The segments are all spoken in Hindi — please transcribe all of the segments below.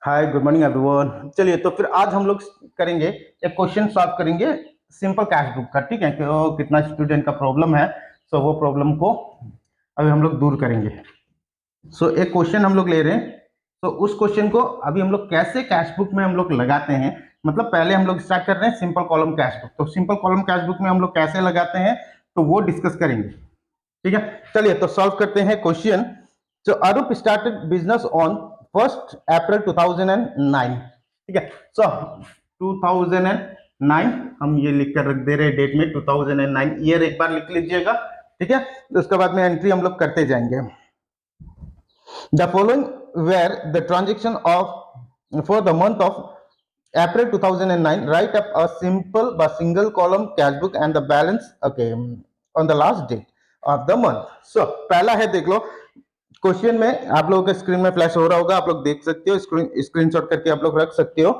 Hi good morning everyone. चलिए तो फिर आज हम लोग करेंगे एक क्वेश्चन सॉल्व करेंगे सिंपल कैश बुक का। ठीक है कि वो कितना स्टूडेंट का प्रॉब्लम है, सो वो प्रॉब्लम को अभी हम लोग दूर करेंगे। सो एक क्वेश्चन हम लोग ले रहे हैं, तो उस क्वेश्चन को अभी हम लोग कैसे कैश बुक में हम लोग लगाते हैं, मतलब पहले हम लोग स्टार्ट कर रहे हैं सिंपल कॉलम कैश बुक। तो सिंपल कॉलम कैश बुक में हम लोग कैसे लगाते हैं तो वो डिस्कस करेंगे। ठीक है, चलिए तो सॉल्व करते हैं question. So Arup started business on 1st April 2009। ठीक है, so 2009 हम ये लिख कर रख दे रहे हैं डेट में 2009 ईयर एक बार लिख लीजिएगा। ठीक है, तो उसके बाद में एंट्री हम लोग करते जाएंगे। The following where the transaction of for the month of April 2009 write up a simple but single column cash book and the balance okay on the last date of the month। so पहला है, देख लो क्वेश्चन में आप लोगों के स्क्रीन में फ्लैश हो रहा होगा, आप लोग देख सकते हो, स्क्रीनशॉट करके आप लोग रख सकते हो।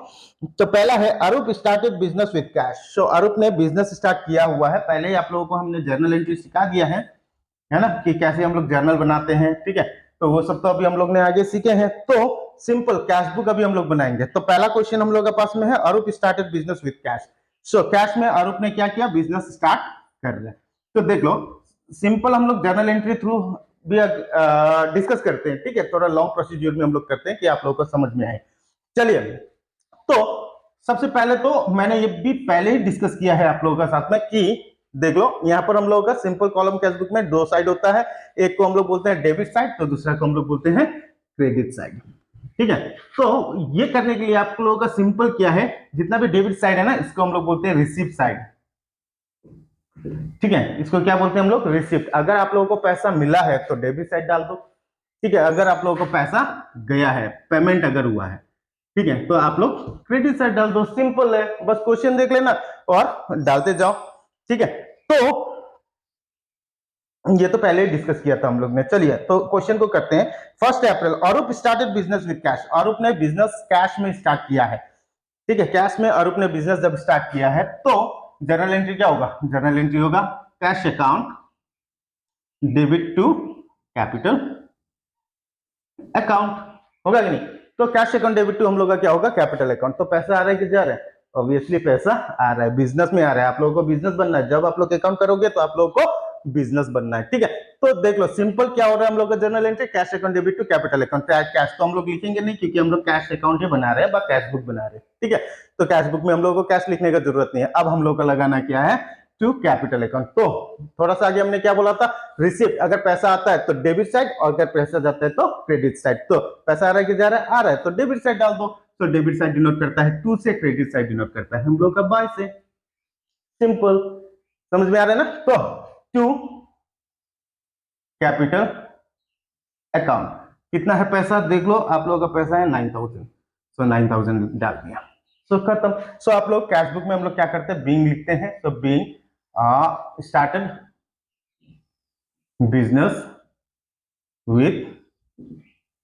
तो पहला है Arup started business with cash. सो अरूप ने बिजनेस स्टार्ट किया हुआ है। पहले ही आप लोगों को हमने जर्नल एंट्री सिखा दिया है ना, कि कैसे हम लोग जर्नल बनाते हैं। ठीक है, तो वो सब तो अभी हम लोग ने आगे सीखे हैं। तो सिंपल कैश बुक अभी हम लोग बनाएंगे। तो पहला क्वेश्चन हम लोग के पास में है Arup started business with cash. So cash में अरूप ने क्या किया, बिजनेस स्टार्ट कर रहे हैं। तो देख लो सिंपल हम लोग जर्नल एंट्री थ्रू भी डिस्कस करते हैं। ठीक है, थोड़ा लॉन्ग प्रोसीजर में हम लोग करते हैं कि आप लोगों को समझ में आए। चलिए, तो सबसे पहले तो मैंने ये भी पहले ही डिस्कस किया है आप लोगों के साथ में कि देख लो यहाँ पर हम लोगों का सिंपल कॉलम कैश बुक में दो साइड होता है। एक को हम लोग बोलते हैं डेबिट साइड, तो दूसरा को हम लोग बोलते हैं क्रेडिट साइड। ठीक है, तो ये करने के लिए आप लोगों का सिंपल क्या है, जितना भी डेबिट साइड है ना, इसको हम लोग बोलते हैं रिसीव साइड। ठीक है, इसको क्या बोलते हैं हम लोग, रिसिप्ट। अगर आप लोगों को पैसा मिला है तो डेबिट साइड डाल दो। ठीक है, अगर आप लोगों को पैसा गया है, पेमेंट अगर हुआ है, ठीक है, तो आप लोग क्रेडिट साइड डाल दो। सिंपल है, बस क्वेश्चन देख लेना और डालते जाओ। ठीक है, तो ये तो पहले डिस्कस किया था हम लोग ने। चलिए तो क्वेश्चन को करते हैं। 1 अप्रैल अरूप स्टार्टेड बिजनेस विद कैश। अरूप ने बिजनेस कैश में स्टार्ट किया है। ठीक है, कैश में अरूप ने बिजनेस जब स्टार्ट किया है तो जर्नल एंट्री क्या होगा, जर्नल एंट्री होगा cash account debit to capital account, होगा कि नहीं। तो कैश अकाउंट डेबिट टू हम लोग का क्या होगा, कैपिटल अकाउंट। तो पैसा आ रहा है कि जा रहा है, ऑब्वियसली पैसा आ रहा है, बिजनेस में आ रहा है। आप लोगों को बिजनेस बनना है, जब आप लोग अकाउंट करोगे तो आप लोगों को बिजनेस बनना है। ठीक है, तो देख लो सिंपल क्या हो रहा है हम लोग का journal entry, cash account debit to capital account. Cash तो हम लोग लिखेंगे नहीं क्योंकि हम लोग कैश अकाउंट ही बना रहे हैं, कैश बुक बना रहे हैं। ठीक है, तो कैश बुक में हम लोग को कैश लिखने का जरूरत नहीं है। अब हम लोग का लगाना क्या है, टू कैपिटल अकाउंट। तो थोड़ा सा आगे हमने क्या बोला था, रिसिप्ट। अगर पैसा आता है तो डेबिट साइड, और अगर पैसा जाता है तो क्रेडिट साइड। तो पैसा आ रहा है कि जा रहा है, आ रहा है, तो डेबिट साइड डाल दो। तो डेबिट साइड डिनोट करता है टू से, क्रेडिट साइड डिनोट करता है हम लोग का बाय से। सिंपल, समझ में आ रहा है ना। तो टू कैपिटल अकाउंट, कितना है पैसा देख लो, आप लोगों का पैसा है 9000। सो 9000 डाल दिया, सो खत्म। सो आप लोग कैश बुक में हम लोग क्या करते हैं, बीइंग लिखते हैं। तो being started business with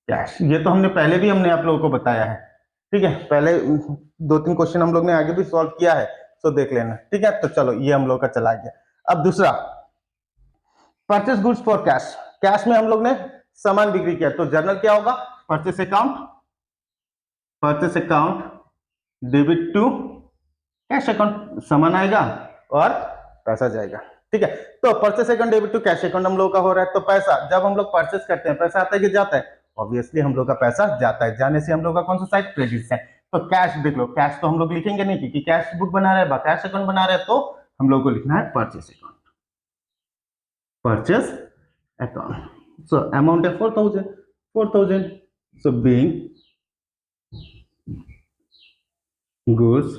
cash. ये तो हमने पहले भी हमने आप लोगों को बताया है। ठीक है, पहले 2-3 क्वेश्चन हम लोग ने आगे भी सॉल्व किया है, तो देख लेना। ठीक है, तो चलो ये हम लोग का चला गया। अब दूसरा, purchase goods for cash. Cash में हम लोग ने सामान बिक्री किया, तो जर्नल क्या होगा, purchase account, purchase account debit to cash account. सामान आएगा और पैसा जाएगा। ठीक है, तो purchase account debit to cash account हम लोग का हो रहा है। तो पैसा जब हम लोग परचेस करते हैं, पैसा आता है कि जाता है, ऑब्वियसली हम लोग का पैसा जाता है। जाने से हम लोग का कौन सा साइड, क्रेडिट साइड। तो कैश देख लो, कैश तो हम लोग लिखेंगे नहीं क्योंकि कैश बुक बना रहे हैं, कैश अकाउंट बना रहे हैं, तो हम लोग को लिखना है purchase account, purchase account. So amount है 4000। So being goods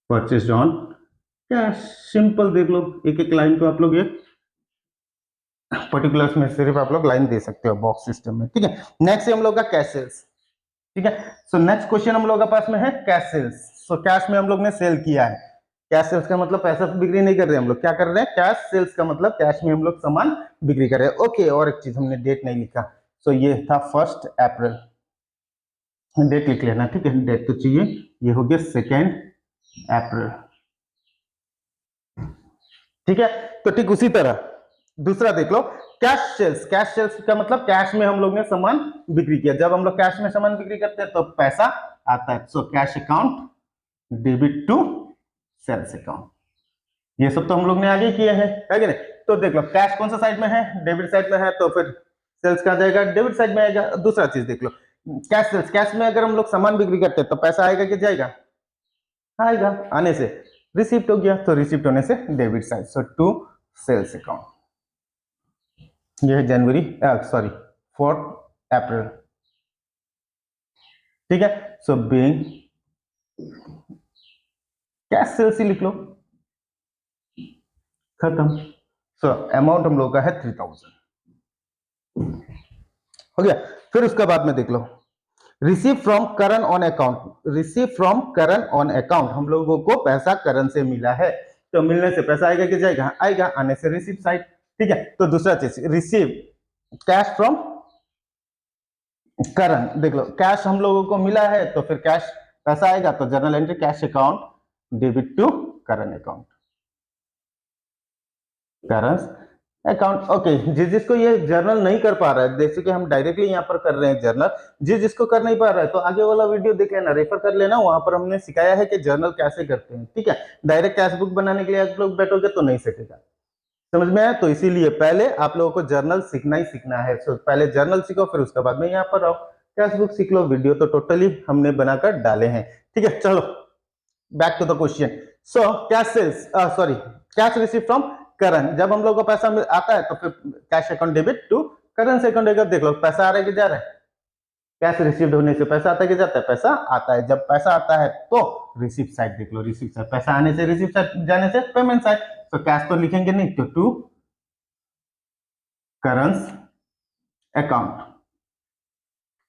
purchased on cash. Simple देख लो, एक एक लाइन को आप लोग एक पर्टिकुलर्स में सिर्फ आप लोग लाइन दे सकते हो बॉक्स सिस्टम में। ठीक है, नेक्स्ट हम लोग का कैश सेल्स। ठीक है, सो नेक्स्ट क्वेश्चन हम लोग के पास में है कैश सेल्स। सो कैश में हम लोग ने सेल किया है। कैश सेल्स का मतलब पैसा बिक्री नहीं कर रहे हम लोग, क्या कर रहे हैं, कैश सेल्स का मतलब कैश में हम लोग सामान बिक्री कर रहे हैं। ओके, और एक चीज हमने डेट नहीं लिखा, सो ये था 1 अप्रैल, डेट लिख लेना। ठीक है, डेट तो चाहिए, ये हो गया 2 अप्रैल। ठीक है, तो ठीक उसी तरह दूसरा देख लो, कैश सेल्स। कैश सेल्स का मतलब कैश में हम लोग ने सामान बिक्री किया। जब हम लोग कैश में सामान बिक्री करते हैं तो पैसा आता है। So cash account debit to sales account. ये सब तो हम लोग ने आगे किए हैं, है कि नहीं? तो देख लो, कैश कौन सा साइड में है? डेबिट साइड में है, तो फिर सेल्स कहां जाएगा? डेबिट साइड में आएगा। दूसरा चीज देख लो, कैश सेल्स। कैश में अगर हम लोग सामान बिक्री करते हैं तो पैसा आएगा कि जाएगा? आएगा। आने से रिसिप्ट हो गया, तो रिसिप्ट होने से debit side. So to sales account. ये है जनवरी, सॉरी 4 अप्रैल, ठीक है। सो बीइंग कैश सेल्स ही लिख लो, खत्म। सो अमाउंट हम लोग का है 3000, हो गया। फिर उसके बाद में देख लो, receive from Karan on account. Receive from Karan on account, हम लोगों को पैसा करण से मिला है, तो मिलने से पैसा आएगा कि जाएगा? आएगा। आने से रिसीव साइड, ठीक है। तो दूसरा चीज, रिसीव कैश फ्रॉम करण। देख लो, कैश हम लोगों को मिला है, तो फिर कैश पैसा आएगा, तो journal entry cash account debit to Karan account, current account. Okay, जिसको ये जर्नल नहीं कर पा रहा है, जैसे कि हम डायरेक्टली यहाँ पर कर रहे हैं जर्नल, जिसको कर नहीं पा रहा है तो आगे वाला वीडियो देख लेना, रेफर कर लेना, वहां पर हमने सिखाया है कि जर्नल कैसे करते हैं, ठीक है। डायरेक्ट कैश बुक बनाने के लिए आप लोग बैठोगे तो नहीं सकेगा, समझ में आया? तो इसीलिए पहले आप लोगों को जर्नल सीखना ही सीखना है। तो पहले जर्नल सीखो, फिर उसके बाद में यहाँ पर आओ कैश बुक सीख लो। वीडियो तो टोटली हमने बनाकर डाले हैं, ठीक है। चलो back to the question. So cash sales, sorry cash receive from current. जब हम लोग को पैसा आता है तो फिर cash account debit to current account. देख लो, पैसा आ रहा है कि जा रहा है? कैश रिसीव्ड होने से पैसा आता है कि जाता है? पैसा आता है। जब पैसा आता है तो रिसीप्ट साइड देख लो, रिसीप्ट साइड, पैसा आने से रिसीप्ट साइड, जाने से पेमेंट साइड। तो कैश तो लिखेंगे नहीं, तो टू करंट अकाउंट।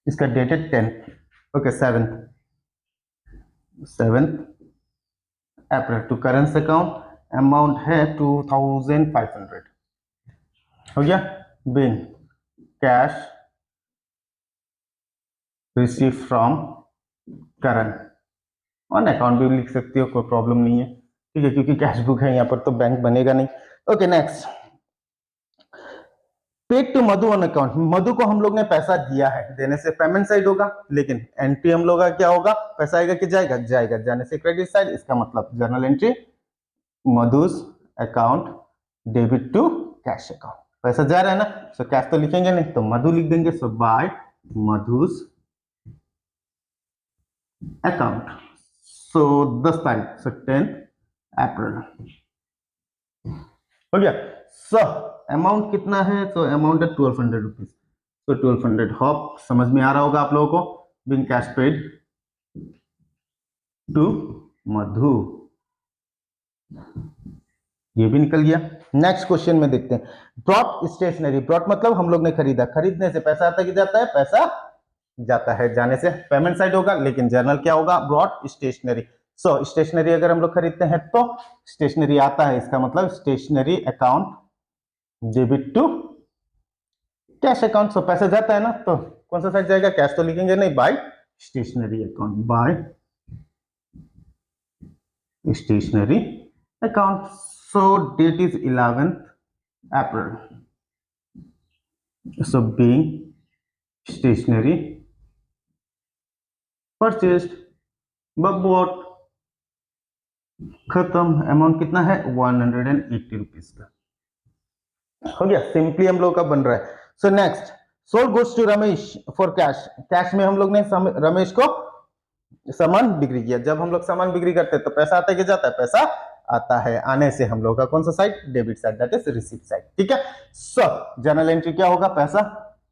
इसका डेट है 10, okay 7 April to current account. Amount है 2500, हो गया। Being cash receive from current on account भी लिख सकती हो, कोई प्रॉब्लम नहीं है, ठीक है, क्योंकि कैश बुक है यहाँ पर तो बैंक बनेगा नहीं। Okay next, paid to Madhu on account. Madhu को हम लोग ने पैसा दिया है, देने से पेमेंट साइड होगा, लेकिन एंट्री हम लोग का क्या होगा? पैसा आएगा कि जाएगा? जाएगा। जाने से क्रेडिट साइड। इसका मतलब जर्नल एंट्री मधुस account debit to cash account. पैसा जा रहा है ना, सो कैश तो लिखेंगे नहीं, तो मधु लिख देंगे। सो बाय मधुस अकाउंट। सो 10 तारीख, सो 10 अप्रैल, हो गया। सो अमाउंट कितना है? तो अमाउंट है 1200 रुपीज। तो 1200, होप समझ में आ रहा होगा आप लोगों को। बिन कैश पेड टू मधु, ये भी निकल गया। नेक्स्ट क्वेश्चन में देखते हैं, ब्रॉट स्टेशनरी। ब्रॉट मतलब हम लोग ने खरीदा, खरीदने से पैसा आता कि जाता है? पैसा जाता है। जाने से पेमेंट साइड होगा, लेकिन जर्नल क्या होगा? Brought stationery. सो स्टेशनरी अगर हम लोग खरीदते हैं तो स्टेशनरी आता है, इसका मतलब stationery account debit to cash account. So पैसा जाता है ना, तो कौन सा साइड जाएगा? कैश तो लिखेंगे नहीं, by stationery account, by stationery account. So date is 11th April. So being stationery purchased, but खत्म। अमाउंट कितना है? 180 रुपीज का, हो गया। सिंपली हम लोग का बन रहा है। So next, sold goods to Ramesh for cash. Cash में हम लोग ने रमेश को सामान बिक्री किया। जब हम लोग सामान बिक्री करते हैं तो पैसा आता है कि जाता है? पैसा आता है। आने से हम लोग का कौन सा side? Debit side, that is receipt side, ठीक है। सो जर्नल एंट्री क्या होगा? पैसा,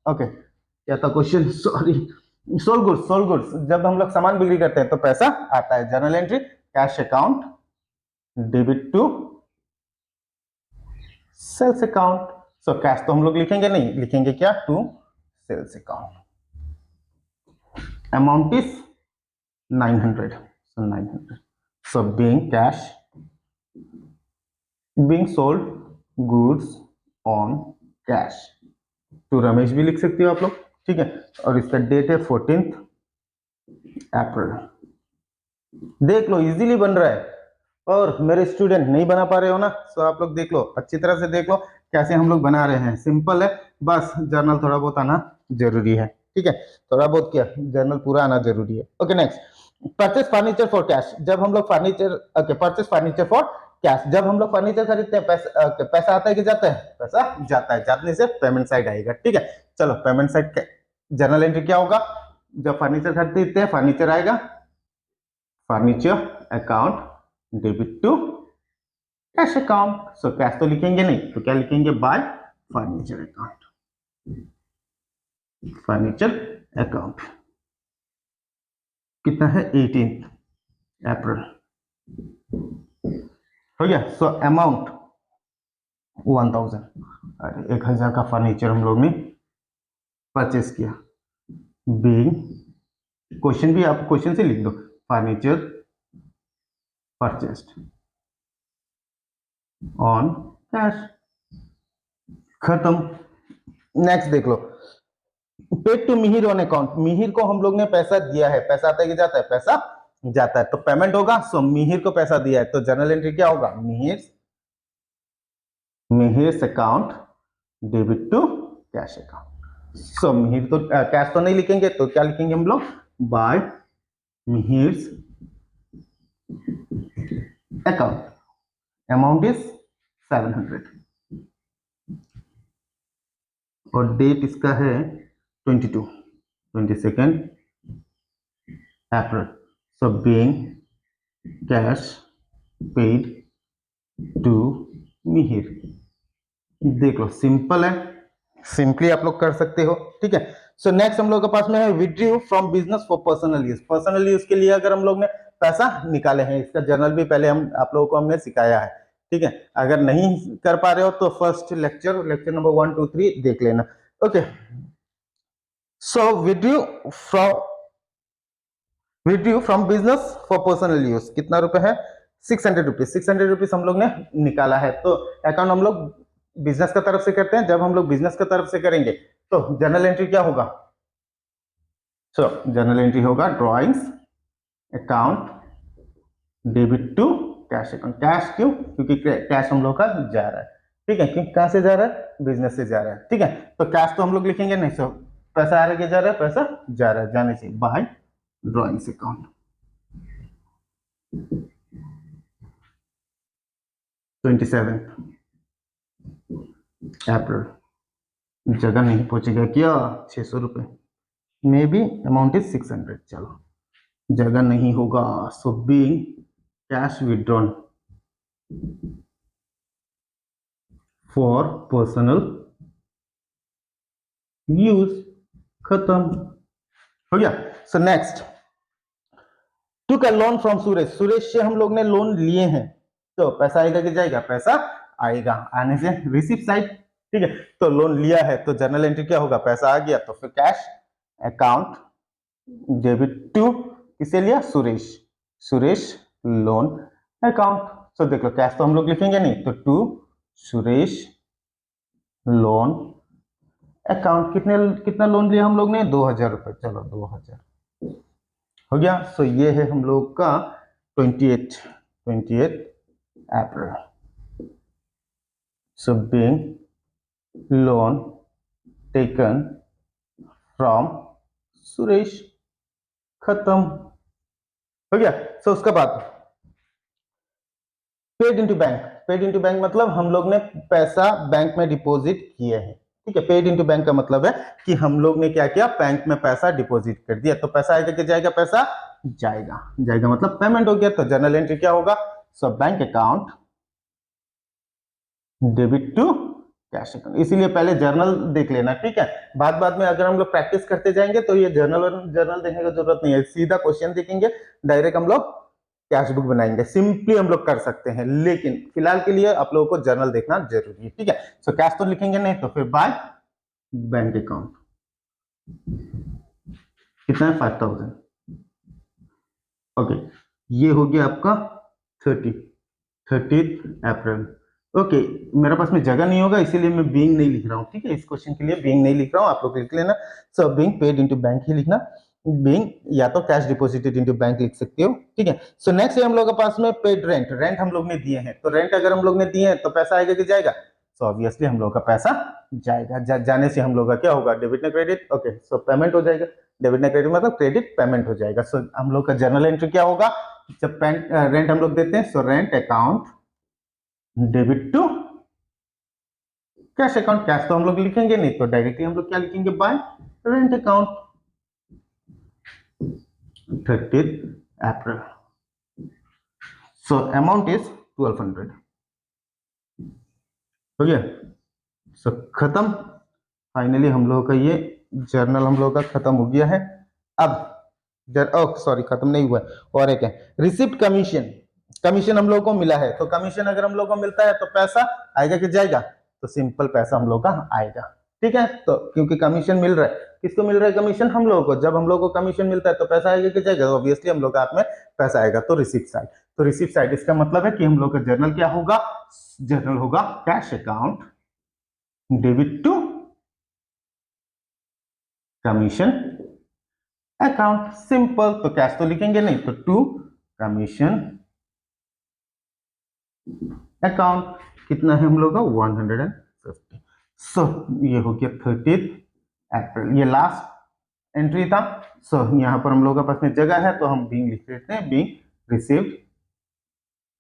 ओके। क्या था question? Sorry, sold goods. Sold goods, जब हम लोग सामान बिक्री करते हैं तो पैसा आता है। Journal entry cash account debit to sales account. So cash तो हम लोग लिखेंगे नहीं, लिखेंगे क्या? To sales account. Amount is 900, so 900. So being cash, being sold goods on cash, to Ramesh भी लिख सकते हो आप लोग, ठीक है। और इसका डेट है 14th अप्रैल। देख लो, इजीली बन रहा है। और मेरे स्टूडेंट नहीं बना पा रहे हो ना, तो आप लोग देख लो, अच्छी तरह से देख लो, कैसे हम लोग बना रहे हैं, सिंपल है, बस जर्नल थोड़ा बहुत आना जरूरी है, ठीक है, थोड़ा बहुत क्या, जर्नल पूरा आना जरूरी है। Okay next, purchase furniture for cash, जब हम लोग furniture, okay purchase furniture for cash, जब हम लोग फर्नीचर खरीदते हैं पैसा, पैसा आता है कि जाता है, पैसा जाता है, जाने से पेमेंट साइड आएगा, ठीक है। चलो पेमेंट साइड जर्नल एंट्री क्या होगा, जब फर्नीचर खरीदते हैं फर्नीचर आएगा, furniture account debit to cash account, so cash तो लिखेंगे नहीं तो क्या लिखेंगे, by furniture account, furniture account कितना है 18 अप्रैल, हो गया। सो अमाउंट 1000, अरे 1000 का फर्नीचर हम लोग ने परचेस किया, बीइंग, क्वेश्चन भी आप क्वेश्चन से लिख दो, फर्नीचर परचेस्ड ऑन कैश, खत्म। नेक्स्ट देख लो, paid to Mihir on account, Mihir को हम लोग ने पैसा दिया है, पैसा आता है कि जाता है, पैसा जाता है, तो पेमेंट होगा, सो मिहिर को पैसा दिया है, तो जर्नल एंट्री क्या होगा, Mihir account debit to cash account, so Mihir तो कैश तो नहीं लिखेंगे तो क्या लिखेंगे हम लोग, by Mihir account, amount is 700 और डेट इसका है 22 April, so being cash paid to Mihir, देख लो सिंपल है, सिंपली आप लोग कर सकते हो, ठीक है। सो नेक्स्ट हम लोग के पास में है withdrew from business for personal use, personal use के लिए अगर हम लोग ने पैसा निकाले हैं, इसका जर्नल भी पहले हम आप लोगों को हमने सिखाया है, ठीक है, अगर नहीं कर पा रहे हो तो फर्स्ट लेक्चर नंबर 1 2 3 देख लेना, okay. So withdrew from business for personal use कितना रुपए है, 600 रुपीज, 600 रुपीज हम लोग ने निकाला है, तो अकाउंट हम लोग बिजनेस का तरफ से करते हैं, जब हम लोग बिजनेस का तरफ से करेंगे तो जर्नल एंट्री क्या होगा, सो जर्नल एंट्री होगा drawings account debit to cash account, cash क्यों, क्योंकि कैश हम लोग का जा रहा है, ठीक है, क्योंकि कहां से जा रहा है, बिजनेस से जा रहा है, ठीक है, तो कैश तो हम लोग लिखेंगे नहीं, सो पैसा आ रहा है, जा रहा है, पैसा जा रहा है, जाने से बाय ड्रॉइंग्स अकाउंट, 27 अप्रैल, जगह नहीं पहुंचेगा क्या, 600 रुपए, मे बी अमाउंट इज 600, चलो जगह नहीं होगा, सो being cash withdrawn for personal use, खत्म, हो गया। So next, took a loan from Suresh, Suresh से हम लोग ने लोन लिए हैं, तो पैसा आएगा कि जाएगा, पैसा आएगा, आने से रिसीव साइड, ठीक है, तो लोन लिया है तो जर्नल एंट्री क्या होगा, पैसा आ गया तो फिर कैश अकाउंट डेबिट टू, किसे लिया, सुरेश, सुरेश लोन अकाउंट, सो देख लो कैश तो हम लोग लिखेंगे नहीं, तो टू सुरेश लोन अकाउंट, कितना लोन लिया हम लोग ने, 2000 रुपए, चलो 2000 हो गया। सो ये है हम लोग का 28 April, so being loan taken from Suresh, खत्म, हो गया। सो उसके बाद paid into bank, paid into bank मतलब हम लोग ने पैसा बैंक में डिपॉजिट किए हैं, ठीक है, पेड इनटू बैंक का मतलब है कि हम लोग ने क्या किया, बैंक में पैसा डिपॉजिट कर दिया, तो पैसा आएगा कि जाएगा, पैसा जाएगा, जाएगा मतलब पेमेंट हो गया, तो जर्नल एंट्री क्या होगा, so bank account debit to cash account, इसीलिए पहले जर्नल देख लेना, ठीक है, बाद में अगर हम लोग प्रैक्टिस करते जाएंगे तो ये जर्नल देखने की जरूरत नहीं है, सीधा क्वेश्चन देखेंगे, डायरेक्ट हम लोग कैश बुक बनाएंगे, सिंपली हम लोग कर सकते हैं, लेकिन फिलहाल के लिए आप लोगों को जर्नल देखना जरूरी है, ठीक है। सो कैश तो लिखेंगे नहीं, तो फिर बाय बैंक अकाउंट, कितना है 5000, ओके, ये हो गया आपका 30 अप्रैल, ओके, मेरे पास में जगह नहीं होगा इसीलिए मैं बीइंग नहीं लिख रहा हूँ, ठीक है, इस क्वेश्चन के लिए बीइंग नहीं लिख रहा हूँ, आप लोग लिख लेना, so being paid into bank ही लिखना, बीइंग या तो कैश डिपॉजिटेड इनटू बैंक लिख सकते हो, ठीक है। सो नेक्स्ट है हम लोग के पास में पेड रेंट, रेंट हम लोग ने दिए हैं, तो रेंट अगर हम लोग ने दिए हैं तो पैसा आएगा कि जाएगा, सो ऑब्वियसली हम लोग का पैसा जाएगा। जाने से हम लोग का क्या होगा, डेबिट ना क्रेडिट, ओके, सो पेमेंट हो जाएगा। डेबिट ना क्रेडिट मतलब क्रेडिट पेमेंट हो जाएगा। सो हम लोग का जर्नल एंट्री क्या होगा, जब रेंट हम लोग देते हैं, so rent account debit to cash account. Cash तो हम लोग लिखेंगे नहीं, तो डायरेक्टली हम लोग क्या लिखेंगे, bye rent account 30th April. So amount is 1200। हो गया, सो खत्म। फाइनली हम लोगों का ये जर्नल हम लोगों का खत्म हो गया है। अब सॉरी खत्म नहीं हुआ है, और एक है रिसिप्ट कमीशन। कमीशन हम लोगों को मिला है, तो कमीशन अगर हम लोगों को मिलता है तो पैसा आएगा कि जाएगा, तो सिंपल पैसा हम लोग का आएगा। ठीक है, तो क्योंकि कमीशन मिल रहा है, किसको मिल रहा है कमीशन, हम लोगों को। जब हम लोगों को कमीशन मिलता है तो पैसा आएगा कि जाएगा, ऑब्वियसली हम लोग के हाथ में पैसा आएगा। तो रिसिप्ट साइड, तो रिसिप्ट साइड इसका मतलब है कि हम लोग का जर्नल क्या होगा, जर्नल होगा cash account debit to commission account. Simple, तो कैश तो लिखेंगे नहीं, तो टू कमीशन अकाउंट। कितना है हम लोग का 150। सो ये हो गया 30th अप्रैल, ये लास्ट एंट्री था। सो यहाँ पर हम लोग के पास में जगह है, तो हम बीइंग लिख देते हैं, being received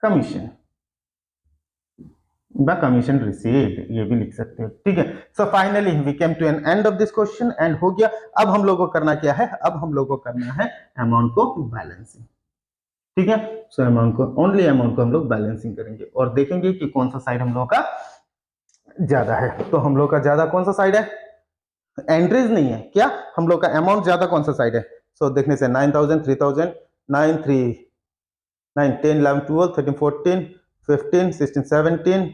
commission the commission received, ये भी लिख सकते हो। ठीक है, so finally we came to an end of this question, end हो गया। अब हम लोग को करना क्या है, अब हम लोग को करना है अमाउंट को बैलेंसिंग। ठीक है, सो अमाउंट को, ओनली अमाउंट को हम लोग बैलेंसिंग करेंगे और देखेंगे कि कौन सा साइड हम लोग का ज्यादा है। तो हम लोग का ज्यादा कौन सा साइड है, एंट्रीज नहीं है क्या, हम लोग का अमाउंट ज्यादा कौन सा साइड है। सो देखने से 9000, 3000, 9, 3, 9, 10, 11, 12, 13, 14, 15, 16, 17,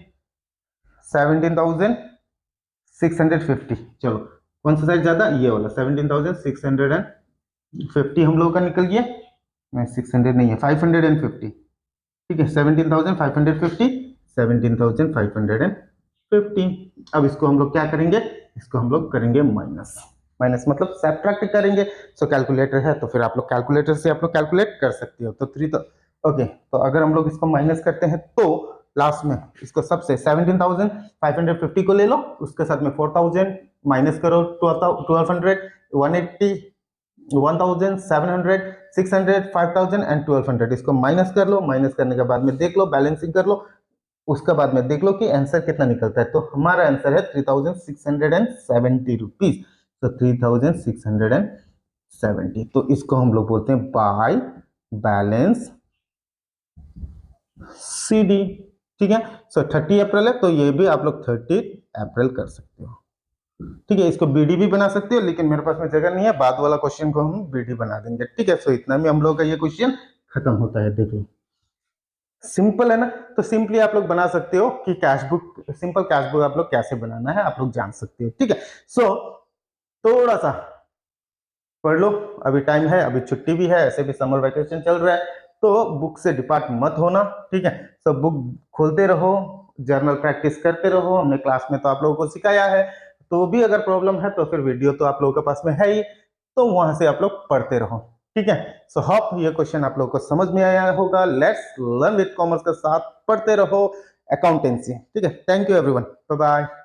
17,650। चलो कौन सा साइड ज्यादा, ये वाला 17,650 हम लोग का निकल गया। 600 नहीं है, 550। ठीक है, 17,550, 17,550। अब इसको हम लोग क्या करेंगे, इसको हम लोग करेंगे माइनस। माइनस मतलब सब्ट्रैक्ट करेंगे। सो कैलकुलेटर है तो फिर आप लोग कैलकुलेटर से आप लोग कैलकुलेट कर सकते हो। तो 3 तो ओके, तो अगर हम लोग इसको माइनस करते हैं तो लास्ट में इसको सबसे 17,550 को ले लो, उसके साथ में 4,000 माइनस करो, 1200, 180, 1,700, 600, 5,000 एंड 1200, इसको माइनस कर लो। माइनस करने के बाद में देख लो, बैलेंसिंग कर लो, उसके बाद में देख लो कि आंसर कितना निकलता है। तो हमारा आंसर है 3,670 रुपीज। तो 3,670, तो इसको हम लोग बोलते हैं बाय बैलेंस CD। ठीक है, सो 30 अप्रैल है, तो ये भी आप लोग 30 अप्रैल कर सकते हो। ठीक है, इसको BD भी बना सकते हो, लेकिन मेरे पास में जगह नहीं है, बाद वाला क्वेश्चन को हम BD बना देंगे। ठीक है, सो इतना में हम लोग का ये क्वेश्चन खत्म होता है। देखो सिंपल है ना, तो सिंपली आप लोग बना सकते हो कि cash book, simple cash book आप लोग कैसे बनाना है आप लोग जान सकते हो। ठीक है, सो थोड़ा सा पढ़ लो, अभी टाइम है, अभी छुट्टी भी है, ऐसे भी समर वैकेशन चल रहा है, तो बुक से डिपार्ट मत होना। ठीक है, सब बुक खोलते रहो, जर्नल प्रैक्टिस करते रहो। हमने क्लास में तो आप लोगों को सिखाया है, तो भी अगर प्रॉब्लम है तो फिर वीडियो तो आप लोगों के पास में है ही, तो वहां से आप लोग पढ़ते रहो। ठीक है, सो होप ये क्वेश्चन आप लोगों को समझ में आया होगा। लेट्स लर्न विद कॉमर्स के साथ पढ़ते रहो अकाउंटेंसी। ठीक है, thank you everyone, bye bye.